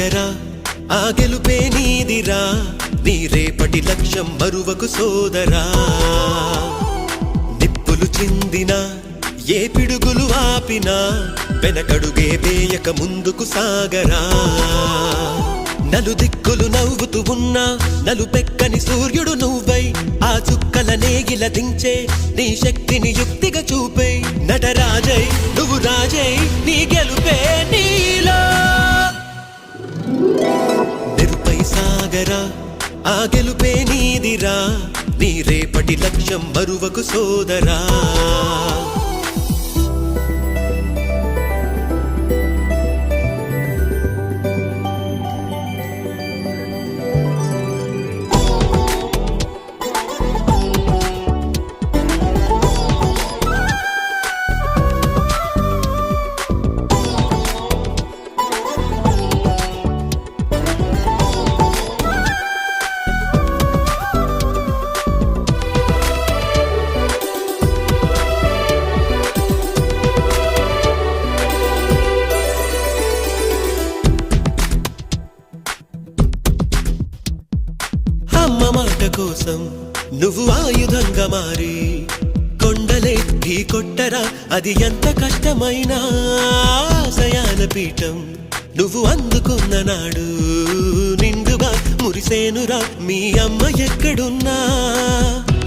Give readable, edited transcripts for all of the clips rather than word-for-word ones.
సాగరా ఆ గెలుపే నీదిరా నీ రేపటి లక్ష్యం మరువకు సోదరా నిప్పులు చిందినా ఏ పిడుగులు ఆపినా వెనకడుగే వేయక ముందుకు సాగరా నలుదిక్కులు నవ్వుతూ ఉన్నా నలుపెక్కని సూర్యుడు నువ్వై ఆ చుక్కల నేగిల దించే నీ శక్తిని యుక్తిగా చూపై నటరాజై నువ్వు రాజై నీ గెలుపే నీలో నిరుపై సాగరా ఆ గెలుపే నీదిరా నీ రేపటి లక్ష్యం మరువకు సోదరా అమ్మ మాట కోసం నువ్వు ఆయుధంగా మారి కొండలే ఢీ కొట్టరా అది ఎంత కష్టమైనా ఆశయాల పీఠం నువ్వు అందుకున్న నాడు నిండుగా మురిసేనురా మీ అమ్మ ఎక్కడున్నా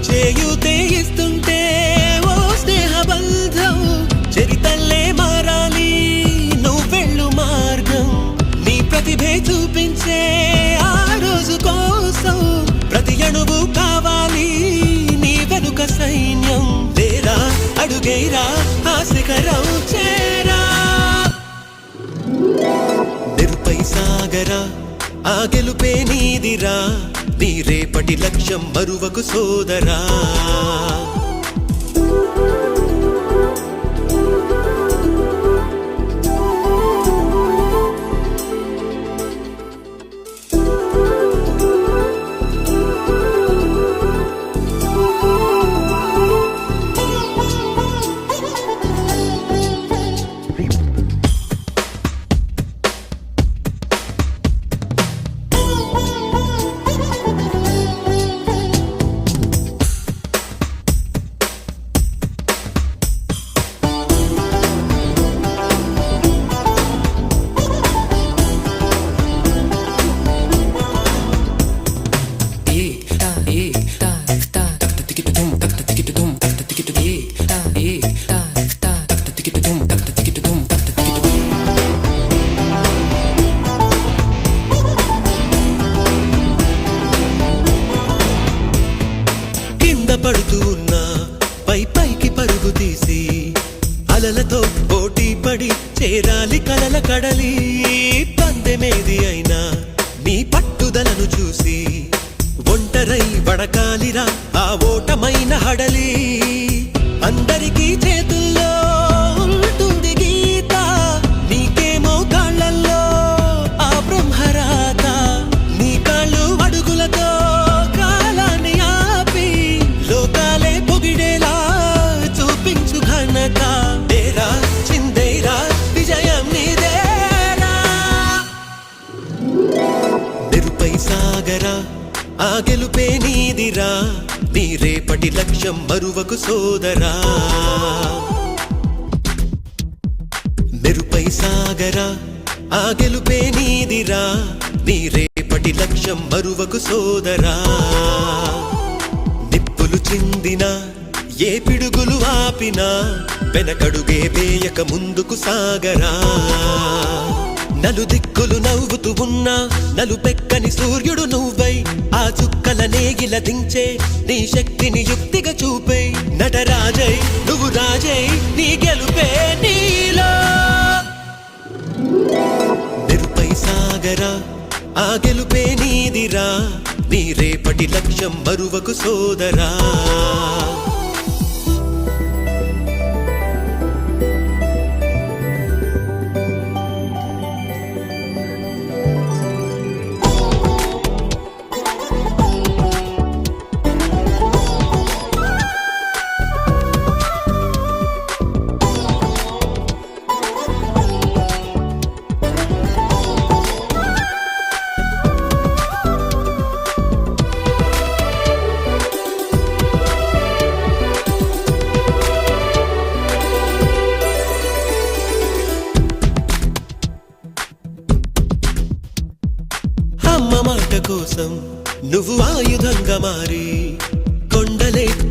చేయూతే ఇస్తుంటే ఓ స్నేహ బంధం చరితల్లే మారాలి నువ్వెళ్ళు మార్గం నీ ప్రతిభే చూపించే ఆ రోజు కోసం ప్రతి అణువు కావాలి నీ వెనుక సైన్యం లేరా అడుగేరా ఆ శిఖరం చేరా నిరుపై సాగరా ఆ గెలుపే నీదిరా నీ రేపటి లక్ష్యం మరువకు సోదరా పడుతూ ఉన్నా పై పైకి పరుగు తీసి అలలతో పోటీ పడి చేరాలి కలల కడలి పందెమేది అయినా నీ పట్టుదలను చూసి ఒంటరై వడకాలిరా ఆ ఓటమైన హడలి అందరికీ చేతుల్లో ఉంటుంది గీత నీకేమో కాళ్ళల్లో ఆ బ్రహ్మరాత నీ కాళ్ళు అడుగులతో కాలాన్ని ఆపి లోకాలే పొగిడేలా చూపించు ఘనత తేరా చిందేరా విజయం నీదేరా నిరుపై సాగరా ఆ గెలుపే నీదిరా నీ రేపటి లక్ష్యం మరువకు సోదరా నిరుపై సాగరా ఆ గెలుపే నీదిరా నీ రేపటి లక్ష్యం మరువకు సోదరా నిప్పులు చిందినా ఏ పిడుగులు ఆపినా వెనకడుగే వేయక ముందుకు సాగరా నలుదిక్కులు నవ్వుతూ ఉన్నా నలుపెక్కని సూర్యుడు నువ్వై ఆ చుక్కల నేగిల దించే నీ శక్తిని యుక్తిగా చూపై నటరాజై నువ్వు రాజై నీ గెలుపే నీలో నిరుపై సాగరా ఆ గెలుపే నీదిరా నీ రేపటి లక్ష్యం మరువకు సోదరా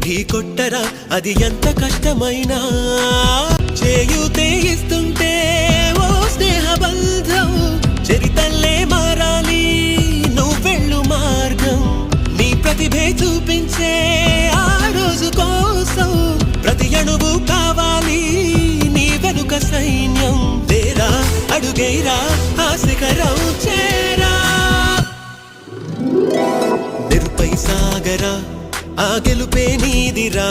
ఢీ కొట్టరా అది ఎంత కష్టమైనా చేయూతే ఇస్తుంటే ఓ స్నేహ బంధం చరితల్లే మారాలి నువ్వెళ్ళు మార్గం నీ ప్రతిభే చూపించే ఆ రోజు కోసం ప్రతి అణువు కావాలి నీ వెనుక సైన్యం తేరా అడుగేరా ఆ శిఖరం చేరా నిరుపై సాగరా ఆ గెలుపే నీదిరా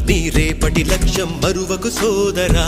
నీ రేపటి లక్ష్యం మరువకు సోదరా